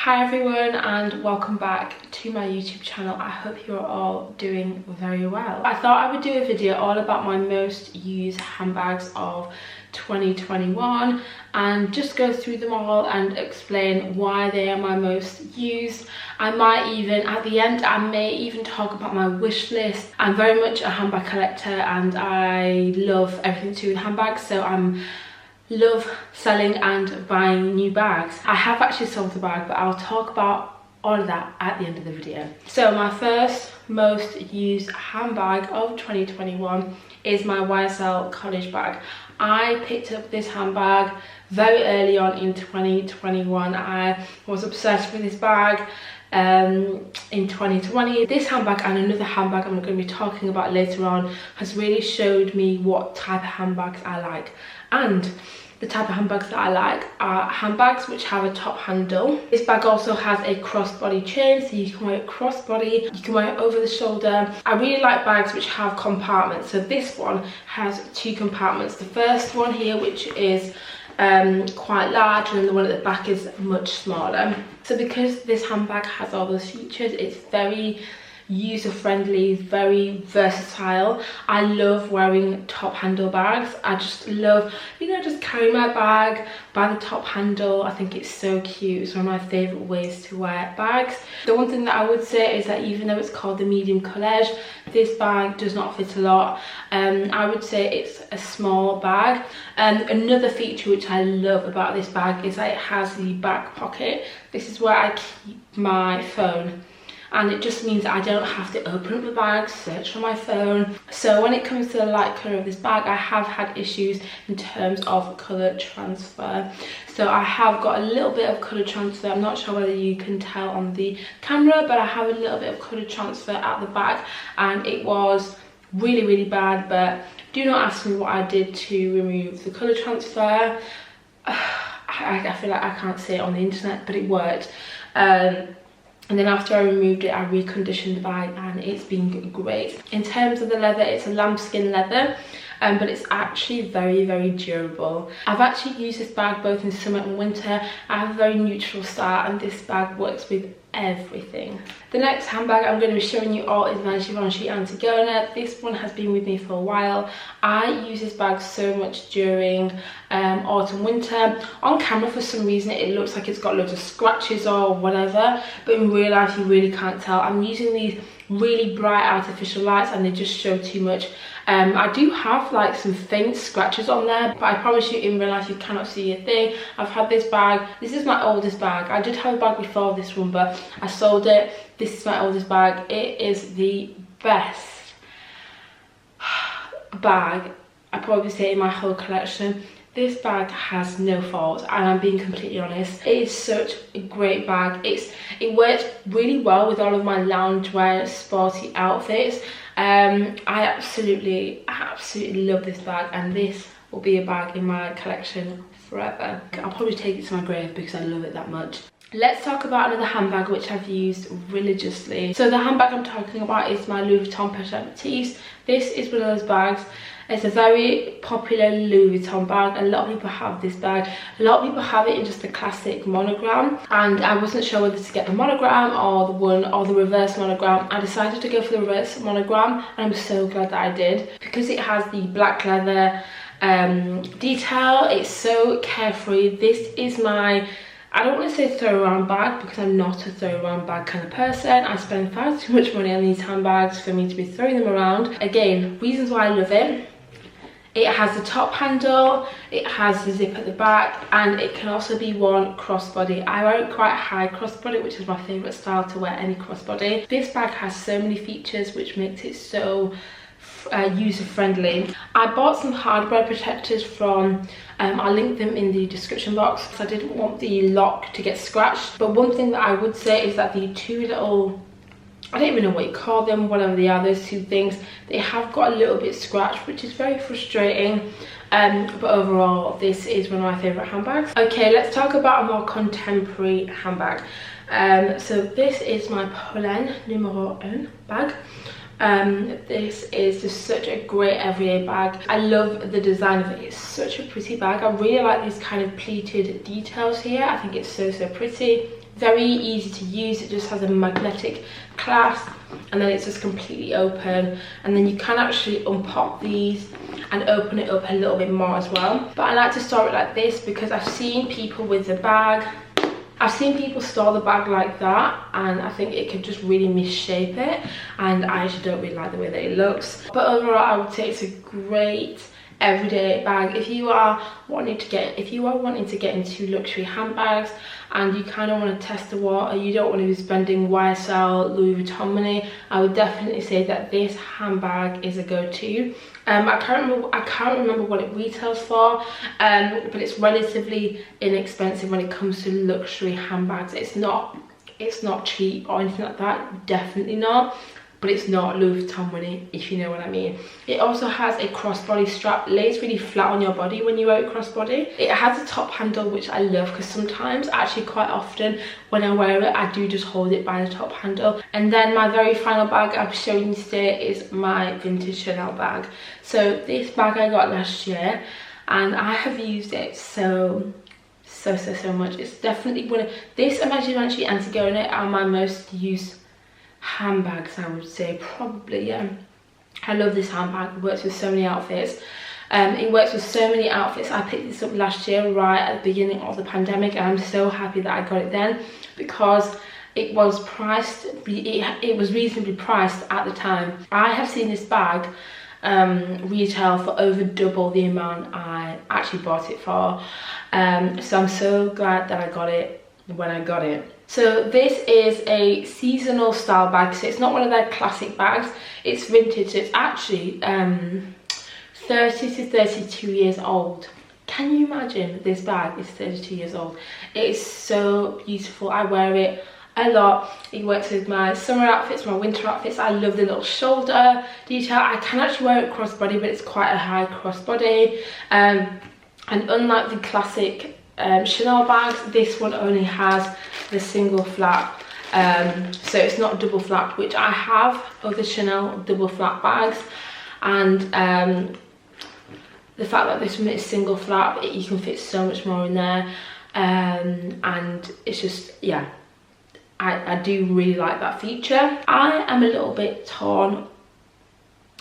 Hi everyone and welcome back to my YouTube channel. I hope you're all doing very well. I thought I would do a video all about my most used handbags of 2021 and just go through them all and explain why they are my most used. I might even, at the end, I may even talk about my wish list. I'm very much a handbag collector and I love everything to do with handbags, so love selling and buying new bags. I have actually sold a bag, but I'll talk about all of that at the end of the video. So my first most used handbag of 2021 is my YSL Cottage Bag. I picked up this handbag very early on in 2021. I was obsessed with this bag in 2020. This handbag and another handbag I'm going to be talking about later on has really showed me what type of handbags I like. And the type of handbags that I like are handbags which have a top handle. This bag also has a crossbody chain, so you can wear it crossbody, you can wear it over the shoulder. I really like bags which have compartments. So this one has two compartments. The first one here, which is quite large, and then the one at the back is much smaller. So because this handbag has all those features, it's very user-friendly, very versatile. I love wearing top handle bags. I just love, you know, just carry my bag by the top handle. I think it's so cute. It's one of my favourite ways to wear bags. The one thing that I would say is that even though it's called the medium collage, this bag does not fit a lot. I would say it's a small bag. Another feature which I love about this bag is that it has the back pocket. This is where I keep my phone, and it just means that I don't have to open up the bag, search for my phone. So when it comes to the light colour of this bag, I have had issues in terms of colour transfer. So I have got a little bit of colour transfer. I'm not sure whether you can tell on the camera, but I have a little bit of colour transfer at the back, and it was really bad. But do not ask me what I did to remove the colour transfer. I feel like I can't say it on the internet, but it worked. And then after I removed it, I reconditioned the bag and it's been great. In terms of the leather, it's a lambskin leather, but it's actually very durable. I've actually used this bag both in summer and winter. I have a very neutral style and this bag works with everything. The next handbag I'm going to be showing you all is my YSL Antigona. This one has been with me for a while. I use this bag so much during autumn, winter. On camera for some reason it looks like it's got loads of scratches or whatever, but in real life you really can't tell. I'm using these really bright artificial lights and they just show too much. I do have like some faint scratches on there, but I promise you in real life you cannot see a thing. I've had this bag, this is my oldest bag. I did have a bag before this one, but I sold it. This is my oldest bag. It is the best bag I probably say in my whole collection. This bag has no fault, and I'm being completely honest. It is such a great bag. It works really well with all of my loungewear sporty outfits. I absolutely love this bag, and this will be a bag in my collection forever. I'll probably take it to my grave because I love it that much. Let's talk about another handbag which I've used religiously. So the handbag I'm talking about is my Louis Vuitton Petit. This is one of those bags. It's a very popular Louis Vuitton bag. A lot of people have this bag. A lot of people have it in just the classic monogram, and I wasn't sure whether to get the monogram or the reverse monogram. I decided to go for the reverse monogram, and I'm so glad that I did because it has the black leather detail. It's so carefree. This is my, I don't want to say throw around bag because I'm not a throw around bag kind of person. I spend far too much money on these handbags for me to be throwing them around. Again, reasons why I love it. It has the top handle, it has the zip at the back, and it can also be worn crossbody. I wear it quite high crossbody, which is my favourite style to wear any crossbody. This bag has so many features which makes it so user-friendly. I bought some hardware protectors from, I'll link them in the description box because I didn't want the lock to get scratched. But one thing that I would say is that the two little, I don't even know what you call them, whatever they are, those two things, they have got a little bit scratched, which is very frustrating. But overall, this is one of my favourite handbags. Okay, let's talk about a more contemporary handbag. So this is my Pollen numero 1 bag. This is just such a great everyday bag. I love the design of it. It's such a pretty bag. I really like these kind of pleated details here. I think it's so pretty. very easy to use. It just has a magnetic clasp, and then it's just completely open, and then you can actually unpop these and open it up a little bit more as well. But I like to store it like this because I've seen people with the bag, I've seen people store the bag like that, and I think it could just really misshape it, and I actually don't really like the way that it looks. But overall, I would say it's a great everyday bag if you are wanting to get into luxury handbags and you kind of want to test the water. You don't want to be spending YSL, Louis Vuitton money. I would definitely say that this handbag is a go-to. I can't remember what it retails for, but it's relatively inexpensive when it comes to luxury handbags. It's not cheap or anything like that, definitely not. But it's not Louis Vuitton money, if you know what I mean. It also has a crossbody strap. It lays really flat on your body when you wear it crossbody. It has a top handle, which I love, because sometimes, actually quite often, when I wear it, I do just hold it by the top handle. And then my very final bag I'm showing you today is my vintage Chanel bag. So this bag I got last year, and I have used it so much. It's definitely one of this and my Givenchy Antigona are my most used handbags, I would say, probably. I love this handbag. It works with so many outfits. I picked this up last year, right at the beginning of the pandemic, and I'm so happy that I got it then, because it was priced, it was reasonably priced at the time. I have seen this bag retail for over double the amount I actually bought it for, so I'm so glad that I got it when I got it. So this is a seasonal style bag, so it's not one of their classic bags, it's vintage. So it's actually 30 to 32 years old. Can you imagine this bag is 32 years old? It is so beautiful. I wear it a lot. It works with my summer outfits, my winter outfits. I love the little shoulder detail. I can actually wear it crossbody, but it's quite a high crossbody, and unlike the classic Chanel bags, this one only has the single flap, so it's not double flapped, which I have other Chanel double flap bags, and the fact that this one is single flap, you can fit so much more in there, and it's just, yeah, I do really like that feature. I am a little bit torn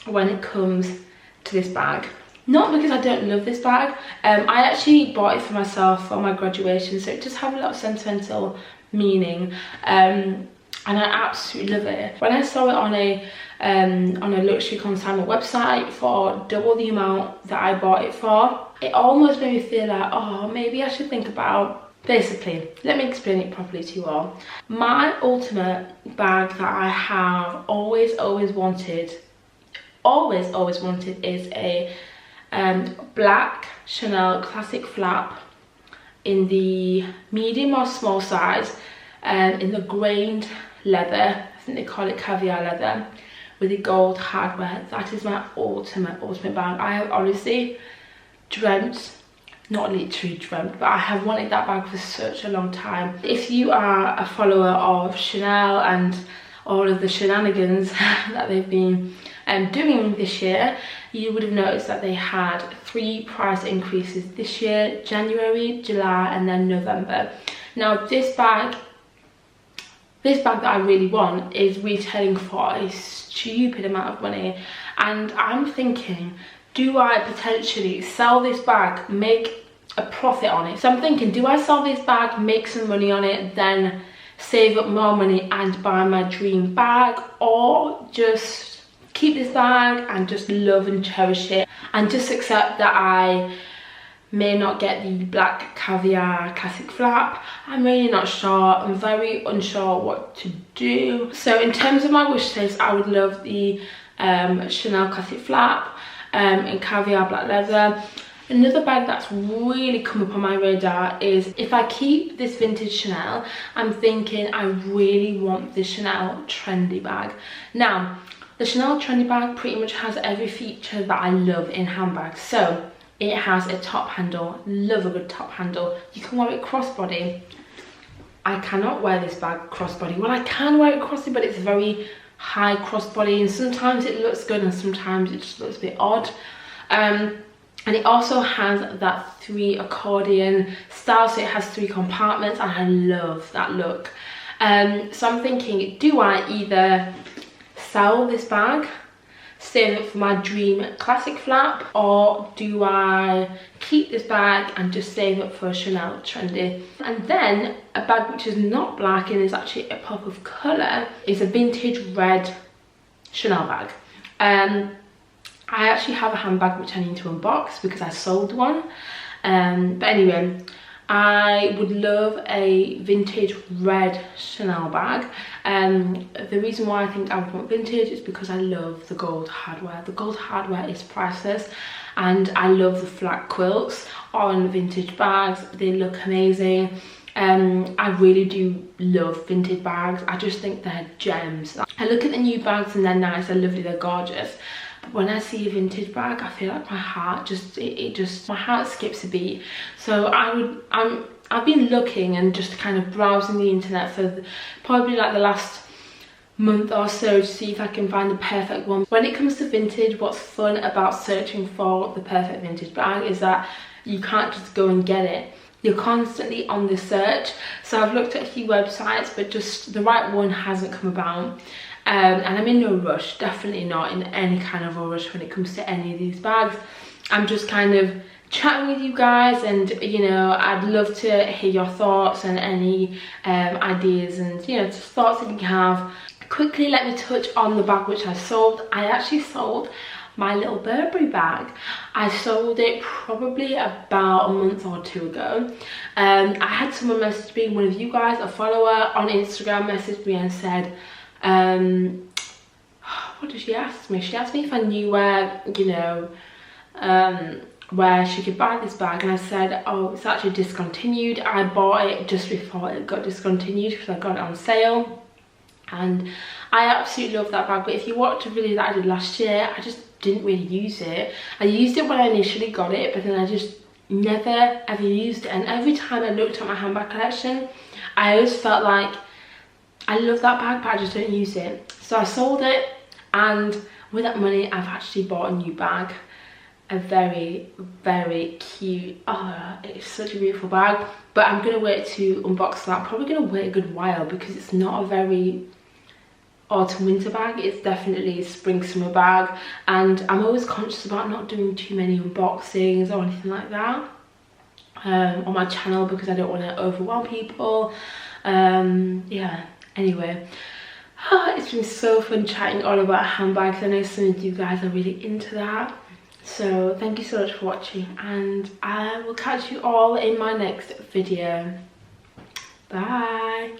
when it comes to this bag. Not because I don't love this bag. I actually bought it for myself for my graduation, so it does have a lot of sentimental meaning, and I absolutely love it. When I saw it on a luxury consignment website for double the amount that I bought it for, it almost made me feel like, oh, maybe I should think about. Basically, let me explain it properly to you all. My ultimate bag that I have always wanted is a black Chanel classic flap in the medium or small size, in the grained leather. I think they call it caviar leather, with the gold hardware. That is my ultimate bag. I have honestly dreamt, not literally dreamt, but I have wanted that bag for such a long time. If you are a follower of Chanel and all of the shenanigans that they've been doing this year, you would have noticed that they had 3 price increases this year: January, July, and then November. Now this bag that I really want is retailing for a stupid amount of money, and I'm thinking, do I potentially sell this bag, make a profit on it? So I'm thinking, do I sell this bag, make some money on it, then save up more money and buy my dream bag, or just keep this bag and just love and cherish it and just accept that I may not get the black caviar classic flap? I'm really not sure. I'm very unsure what to do. So in terms of my wish list, I would love the Chanel classic flap in caviar black leather. Another bag that's really come up on my radar is, if I keep this vintage Chanel, I'm thinking I really want the Chanel trendy bag. Now, the Chanel trendy bag pretty much has every feature that I love in handbags. So it has a top handle, love a good top handle. You can wear it crossbody. I cannot wear this bag crossbody. Well, I can wear it crossbody, but it's very high crossbody, and sometimes it looks good and sometimes it just looks a bit odd. And it also has that 3 accordion style, so it has 3 compartments, and I love that look. So I'm thinking, do I either sell this bag, save it for my dream classic flap, or do I keep this bag and just save it for a Chanel trendy? And then a bag which is not black and is actually a pop of colour is a vintage red Chanel bag. I actually have a handbag which I need to unbox because I sold one. But anyway, I would love a vintage red Chanel bag. The reason why I think I would want vintage is because I love the gold hardware. The gold hardware is priceless, and I love the flat quilts on vintage bags. They look amazing. I really do love vintage bags. I just think they're gems. I look at the new bags and they're nice, they're lovely, they're gorgeous. But when I see a vintage bag, I feel like my heart just, my heart skips a beat. So I've been looking and just kind of browsing the internet for probably like the last month or so to see if I can find the perfect one. When it comes to vintage, what's fun about searching for the perfect vintage bag is that you can't just go and get it. You're constantly on the search. So I've looked at a few websites, but just the right one hasn't come about. And I'm in no rush, definitely not in any kind of a rush when it comes to any of these bags. I'm just kind of chatting with you guys, and you know, I'd love to hear your thoughts and any ideas and, you know, just thoughts that you can have. Quickly, let me touch on the bag which I sold. I actually sold my little Burberry bag. I sold it probably about a month or 2 ago. I had someone message me, one of you guys, a follower on Instagram, messaged me and said, what did she ask me? She asked me if I knew where, you know, where she could buy this bag, and I said, oh, it's actually discontinued. I bought it just before it got discontinued because I got it on sale, and I absolutely love that bag. But if you watched a video that I did last year, I just didn't really use it. I used it when I initially got it, but then I just never ever used it. And every time I looked at my handbag collection, I always felt like I love that bag, but I just don't use it. So I sold it, and with that money I've actually bought a new bag, a very, very cute, oh, it's such a beautiful bag. But I'm gonna wait to unbox that. I'm probably gonna wait a good while because it's not a very autumn winter bag, it's definitely a spring summer bag, and I'm always conscious about not doing too many unboxings or anything like that on my channel because I don't want to overwhelm people. Yeah, anyway, it's been so fun chatting all about handbags. I know some of you guys are really into that, so thank you so much for watching, and I will catch you all in my next video. Bye.